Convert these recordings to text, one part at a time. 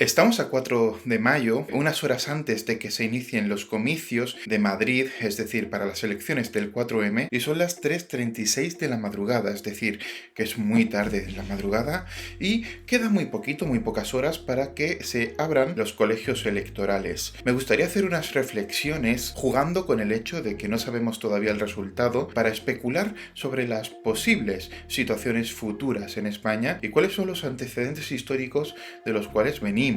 Estamos a 4 de mayo, unas horas antes de que se inicien los comicios de Madrid, es decir, para las elecciones del 4M, y son las 3:36 de la madrugada, es decir, que es muy tarde en la madrugada, y queda muy poquito, muy pocas horas para que se abran los colegios electorales. Me gustaría hacer unas reflexiones jugando con el hecho de que no sabemos todavía el resultado para especular sobre las posibles situaciones futuras en España y cuáles son los antecedentes históricos de los cuales venimos.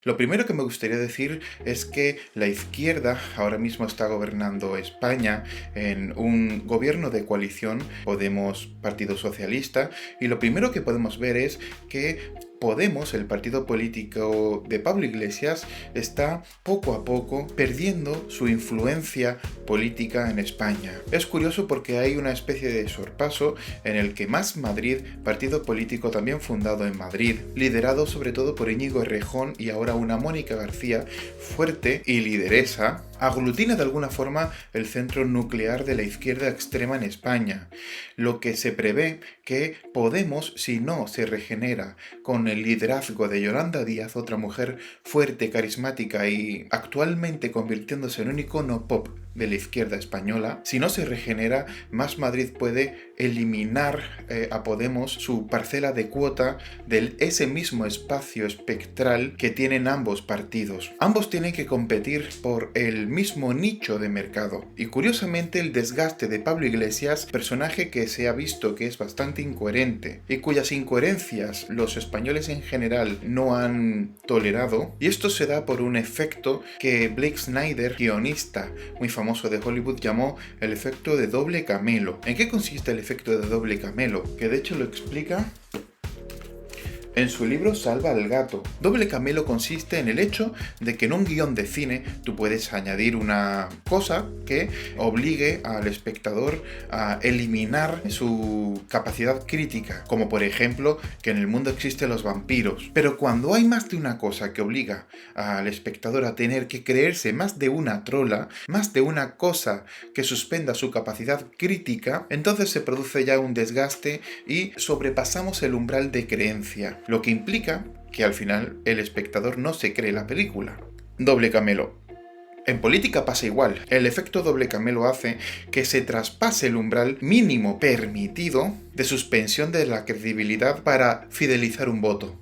Lo primero que me gustaría decir es que la izquierda ahora mismo está gobernando España en un gobierno de coalición Podemos Partido Socialista, y lo primero que podemos ver es que Podemos, el partido político de Pablo Iglesias, está poco a poco perdiendo su influencia política en España. Es curioso porque hay una especie de sorpaso en el que Más Madrid, partido político también fundado en Madrid, liderado sobre todo por Íñigo Errejón y ahora una Mónica García fuerte y lideresa, aglutina de alguna forma el centro nuclear de la izquierda extrema en España, lo que se prevé que Podemos, si no se regenera con el liderazgo de Yolanda Díaz, otra mujer fuerte, carismática y actualmente convirtiéndose en un icono pop de la izquierda española, si no se regenera, Más Madrid puede eliminar a Podemos su parcela de cuota de ese mismo espacio espectral que tienen ambos partidos. Ambos tienen que competir por el mismo nicho de mercado. Y curiosamente el desgaste de Pablo Iglesias, personaje que se ha visto que es bastante incoherente y cuyas incoherencias los españoles en general no han tolerado, y esto se da por un efecto que Blake Snyder, guionista muy famoso de Hollywood, llamó el efecto de doble camelo. ¿En qué consiste el efecto de doble camelo? Que de hecho lo explica en su libro Salva al gato. Doble camelo consiste en el hecho de que en un guión de cine tú puedes añadir una cosa que obligue al espectador a eliminar su capacidad crítica, como por ejemplo que en el mundo existen los vampiros. Pero cuando hay más de una cosa que obliga al espectador a tener que creerse más de una trola, más de una cosa que suspenda su capacidad crítica, entonces se produce ya un desgaste y sobrepasamos el umbral de creencia, lo que implica que al final el espectador no se cree la película. Doble camelo. En política pasa igual. El efecto doble camelo hace que se traspase el umbral mínimo permitido de suspensión de la credibilidad para fidelizar un voto.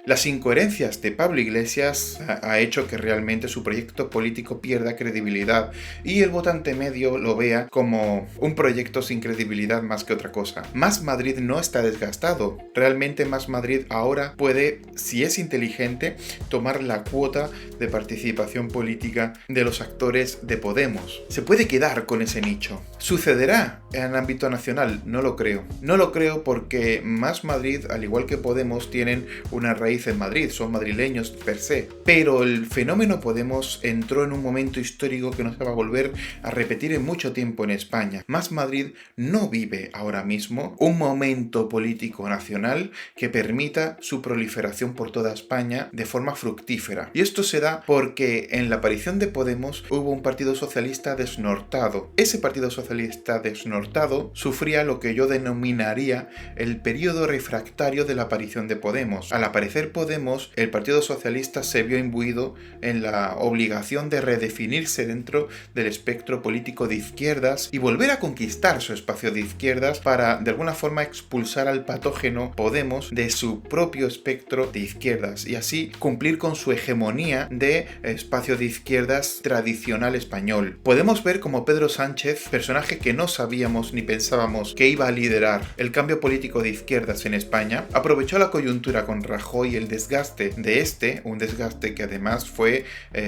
Las incoherencias de Pablo Iglesias ha hecho que realmente su proyecto político pierda credibilidad y el votante medio lo vea como un proyecto sin credibilidad más que otra cosa. Más Madrid no está desgastado. Realmente Más Madrid ahora puede, si es inteligente, tomar la cuota de participación política de los actores de Podemos. Se puede quedar con ese nicho. ¿Sucederá en ámbito nacional? No lo creo. No lo creo porque Más Madrid, al igual que Podemos, tienen una raíz en Madrid, son madrileños per se. Pero el fenómeno Podemos entró en un momento histórico que no se va a volver a repetir en mucho tiempo en España. Más Madrid no vive ahora mismo un momento político nacional que permita su proliferación por toda España de forma fructífera. Y esto se da porque en la aparición de Podemos hubo un partido socialista desnortado. Ese partido socialista desnortado sufría lo que yo denominaría el periodo refractario de la aparición de Podemos. Al aparecer Podemos, el Partido Socialista se vio imbuido en la obligación de redefinirse dentro del espectro político de izquierdas y volver a conquistar su espacio de izquierdas para de alguna forma expulsar al patógeno Podemos de su propio espectro de izquierdas y así cumplir con su hegemonía de espacio de izquierdas tradicional español. Podemos ver como Pedro Sánchez, personaje que no sabíamos ni pensábamos que iba a liderar el cambio político de izquierdas en España, aprovechó la coyuntura con Rajoy y el desgaste de un desgaste que además fue,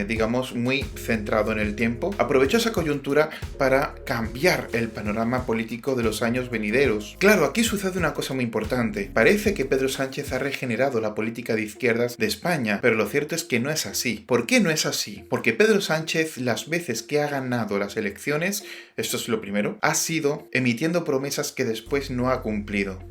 digamos, muy centrado en el tiempo, aprovechó esa coyuntura para cambiar el panorama político de los años venideros. Claro, aquí sucede una cosa muy importante. Parece que Pedro Sánchez ha regenerado la política de izquierdas de España, pero lo cierto es que no es así. ¿Por qué no es así? Porque Pedro Sánchez, las veces que ha ganado las elecciones, esto es lo primero, ha sido emitiendo promesas que después no ha cumplido.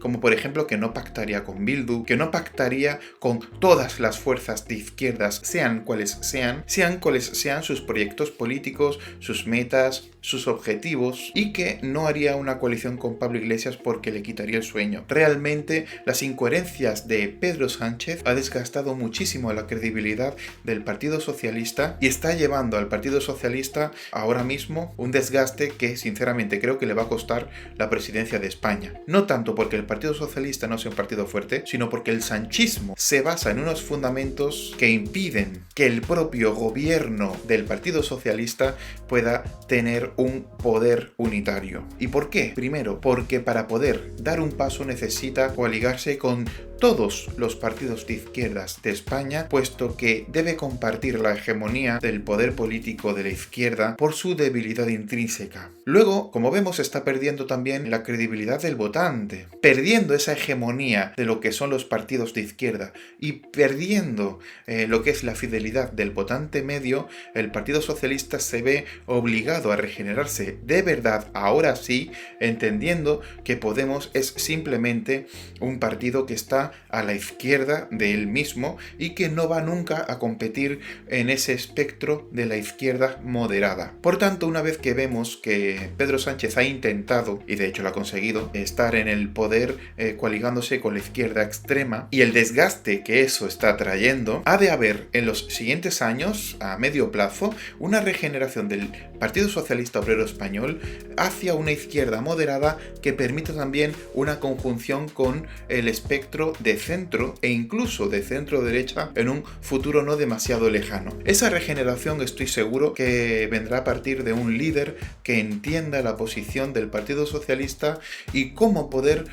como por ejemplo que no pactaría con Bildu, que no pactaría con todas las fuerzas de izquierdas, sean cuales sean sus proyectos políticos, sus metas, sus objetivos, y que no haría una coalición con Pablo Iglesias porque le quitaría el sueño. Realmente las incoherencias de Pedro Sánchez ha desgastado muchísimo la credibilidad del Partido Socialista y está llevando al Partido Socialista ahora mismo un desgaste que sinceramente creo que le va a costar la presidencia de España. No tanto porque el Partido Socialista no sea un partido fuerte, sino porque el sanchismo se basa en unos fundamentos que impiden que el propio gobierno del Partido Socialista pueda tener un poder unitario. ¿Y por qué? Primero, porque para poder dar un paso necesita coaligarse con todos los partidos de izquierdas de España, puesto que debe compartir la hegemonía del poder político de la izquierda por su debilidad intrínseca. Luego, como vemos, está perdiendo también la credibilidad del votante, perdiendo esa hegemonía de lo que son los partidos de izquierda y perdiendo lo que es la fidelidad del votante medio. El Partido Socialista se ve obligado a regenerarse de verdad, ahora sí, entendiendo que Podemos es simplemente un partido que está a la izquierda de él mismo y que no va nunca a competir en ese espectro de la izquierda moderada. Por tanto, una vez que vemos que Pedro Sánchez ha intentado, y de hecho lo ha conseguido, estar en el poder coaligándose con la izquierda extrema y el desgaste que eso está trayendo, ha de haber en los siguientes años, a medio plazo, una regeneración del Partido Socialista Obrero Español hacia una izquierda moderada que permita también una conjunción con el espectro de centro e incluso de centro derecha en un futuro no demasiado lejano. Esa regeneración estoy seguro que vendrá a partir de un líder que entienda la posición del Partido Socialista y cómo poder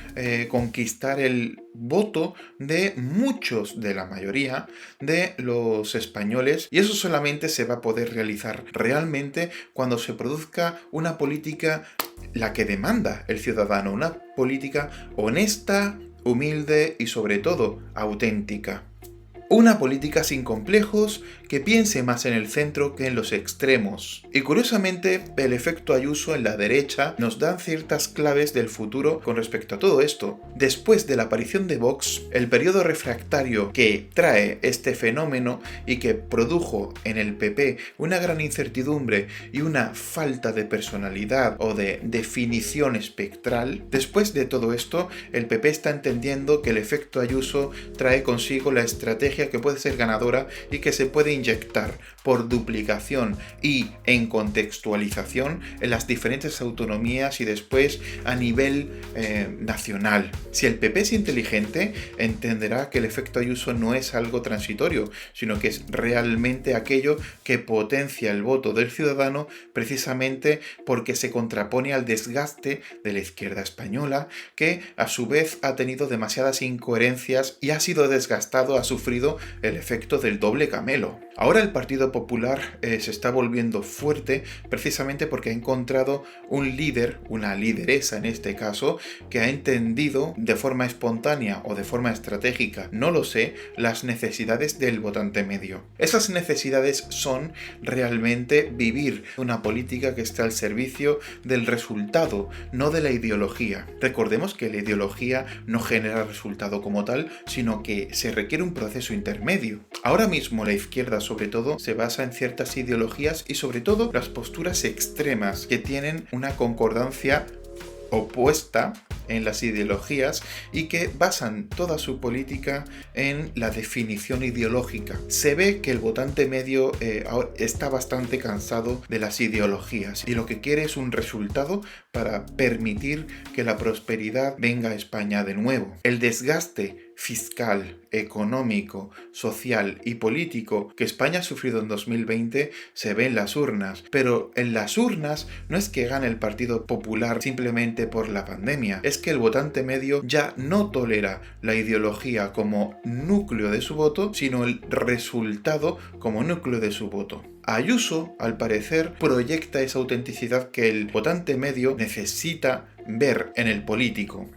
conquistar el voto de muchos, de la mayoría de los españoles, y eso solamente se va a poder realizar realmente cuando se produzca una política, la que demanda el ciudadano, una política honesta, humilde y sobre todo auténtica. Una política sin complejos que piense más en el centro que en los extremos. Y curiosamente, el efecto Ayuso en la derecha nos da ciertas claves del futuro con respecto a todo esto. Después de la aparición de Vox, el periodo refractario que trae este fenómeno y que produjo en el PP una gran incertidumbre y una falta de personalidad o de definición espectral, después de todo esto, el PP está entendiendo que el efecto Ayuso trae consigo la estrategia que puede ser ganadora y que se puede inyectar por duplicación y en contextualización en las diferentes autonomías y después a nivel nacional. Si el PP es inteligente, entenderá que el efecto Ayuso no es algo transitorio, sino que es realmente aquello que potencia el voto del ciudadano precisamente porque se contrapone al desgaste de la izquierda española, que a su vez ha tenido demasiadas incoherencias y ha sido desgastado, ha sufrido el efecto del doble camelo. Ahora el Partido Popular se está volviendo fuerte precisamente porque ha encontrado un líder, una lideresa en este caso, que ha entendido de forma espontánea o de forma estratégica, no lo sé, las necesidades del votante medio. Esas necesidades son realmente vivir una política que está al servicio del resultado, no de la ideología. Recordemos que la ideología no genera resultado como tal, sino que se requiere un proceso intermedio. Ahora mismo la izquierda sobre todo se basa en ciertas ideologías y sobre todo las posturas extremas que tienen una concordancia opuesta en las ideologías y que basan toda su política en la definición ideológica. Se ve que el votante medio está bastante cansado de las ideologías y lo que quiere es un resultado para permitir que la prosperidad venga a España de nuevo. El desgaste fiscal, económico, social y político que España ha sufrido en 2020 se ve en las urnas, pero en las urnas no es que gane el Partido Popular simplemente por la pandemia, es que el votante medio ya no tolera la ideología como núcleo de su voto, sino el resultado como núcleo de su voto. Ayuso, al parecer, proyecta esa autenticidad que el votante medio necesita ver en el político.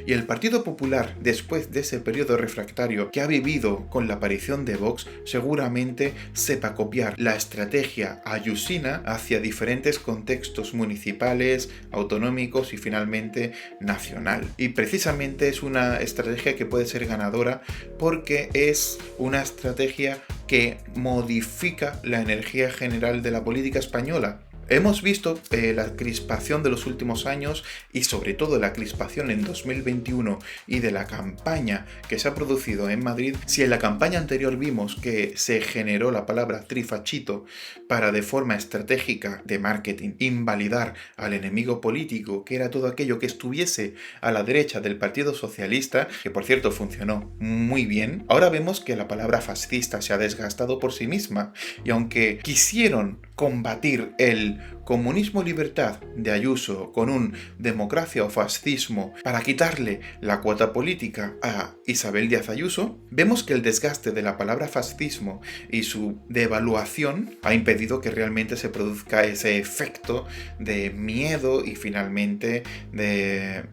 Y el Partido Popular, después de ese periodo refractario que ha vivido con la aparición de Vox, seguramente sepa copiar la estrategia ayusina hacia diferentes contextos municipales, autonómicos y finalmente nacional. Y precisamente es una estrategia que puede ser ganadora porque es una estrategia que modifica la energía general de la política española. Hemos visto la crispación de los últimos años y sobre todo la crispación en 2021 y de la campaña que se ha producido en Madrid. Si en la campaña anterior vimos que se generó la palabra trifachito para de forma estratégica de marketing invalidar al enemigo político, que era todo aquello que estuviese a la derecha del Partido Socialista, que por cierto funcionó muy bien, ahora vemos que la palabra fascista se ha desgastado por sí misma y aunque quisieron combatir el comunismo libertad de Ayuso con un democracia o fascismo para quitarle la cuota política a Isabel Díaz Ayuso, vemos que el desgaste de la palabra fascismo y su devaluación ha impedido que realmente se produzca ese efecto de miedo y finalmente de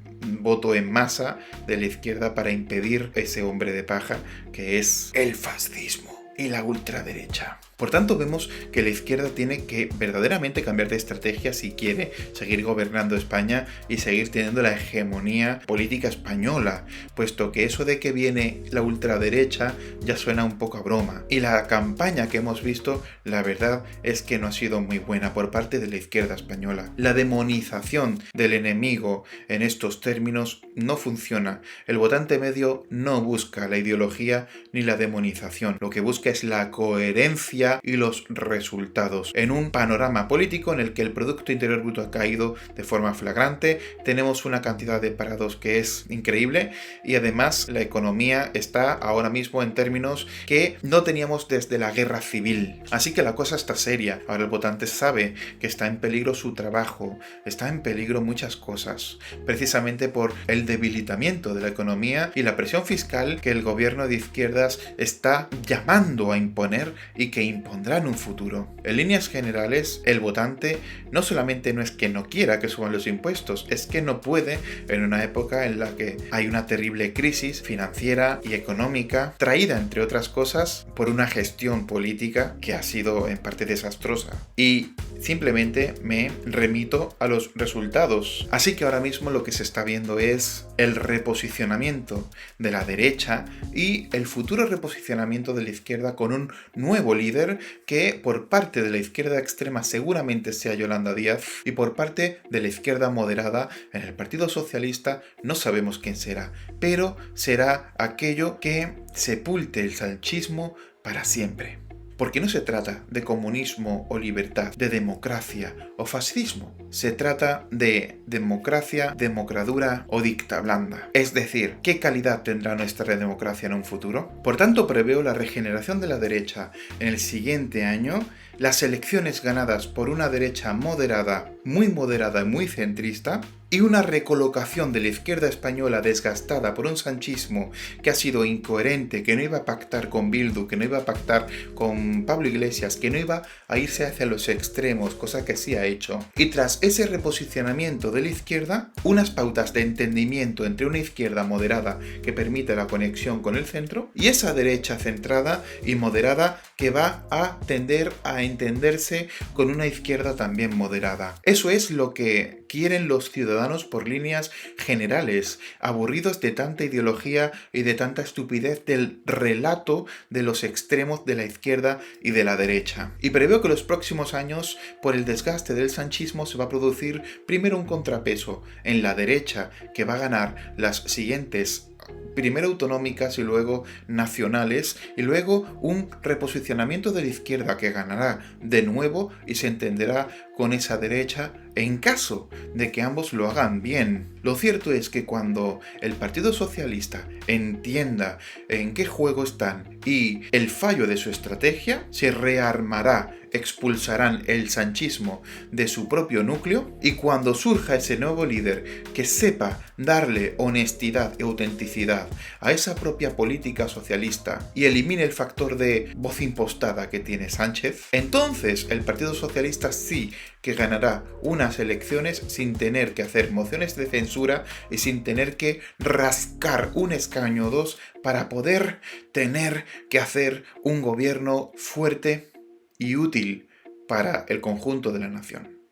voto en masa de la izquierda para impedir ese hombre de paja que es el fascismo y la ultraderecha. Por tanto, vemos que la izquierda tiene que verdaderamente cambiar de estrategia si quiere seguir gobernando España y seguir teniendo la hegemonía política española, puesto que eso de que viene la ultraderecha ya suena un poco a broma. Y la campaña que hemos visto, la verdad es que no ha sido muy buena por parte de la izquierda española. La demonización del enemigo en estos términos no funciona. El votante medio no busca la ideología ni la demonización. Lo que busca es la coherencia y los resultados. En un panorama político en el que el Producto Interior Bruto ha caído de forma flagrante, tenemos una cantidad de parados que es increíble y además la economía está ahora mismo en términos que no teníamos desde la guerra civil. Así que la cosa está seria. Ahora el votante sabe que está en peligro su trabajo, está en peligro muchas cosas, precisamente por el debilitamiento de la economía y la presión fiscal que el gobierno de izquierdas está llamando a imponer y que impondrá en un futuro. En líneas generales, el votante no solamente no es que no quiera que suban los impuestos, es que no puede en una época en la que hay una terrible crisis financiera y económica, traída entre otras cosas por una gestión política que ha sido en parte desastrosa. Y simplemente me remito a los resultados. Así que ahora mismo lo que se está viendo es el reposicionamiento de la derecha y el futuro reposicionamiento de la izquierda con un nuevo líder que por parte de la izquierda extrema seguramente sea Yolanda Díaz y por parte de la izquierda moderada en el Partido Socialista no sabemos quién será, pero será aquello que sepulte el sanchismo para siempre. Porque no se trata de comunismo o libertad, de democracia o fascismo. Se trata de democracia, democradura o dicta blanda. Es decir, ¿qué calidad tendrá nuestra democracia en un futuro? Por tanto, preveo la regeneración de la derecha en el siguiente año, las elecciones ganadas por una derecha moderada y muy centrista, y una recolocación de la izquierda española desgastada por un sanchismo que ha sido incoherente, que no iba a pactar con Bildu, que no iba a pactar con Pablo Iglesias, que no iba a irse hacia los extremos, cosa que sí ha hecho. Y tras ese reposicionamiento de la izquierda, unas pautas de entendimiento entre una izquierda moderada que permite la conexión con el centro y esa derecha centrada y moderada que va a tender a entenderse con una izquierda también moderada. Eso es lo que quieren los ciudadanos por líneas generales, aburridos de tanta ideología y de tanta estupidez del relato de los extremos de la izquierda y de la derecha. Y preveo que los próximos años, por el desgaste del sanchismo, se va a producir primero un contrapeso en la derecha que va a ganar las siguientes primero autonómicas y luego nacionales, y luego un reposicionamiento de la izquierda que ganará de nuevo y se entenderá con esa derecha en caso de que ambos lo hagan bien. Lo cierto es que cuando el Partido Socialista entienda en qué juego están y el fallo de su estrategia, se rearmará expulsarán el sanchismo de su propio núcleo, y cuando surja ese nuevo líder que sepa darle honestidad y autenticidad a esa propia política socialista y elimine el factor de voz impostada que tiene Sánchez, entonces el Partido Socialista sí que ganará unas elecciones sin tener que hacer mociones de censura y sin tener que rascar un escaño o dos para poder tener que hacer un gobierno fuerte y útil para el conjunto de la nación.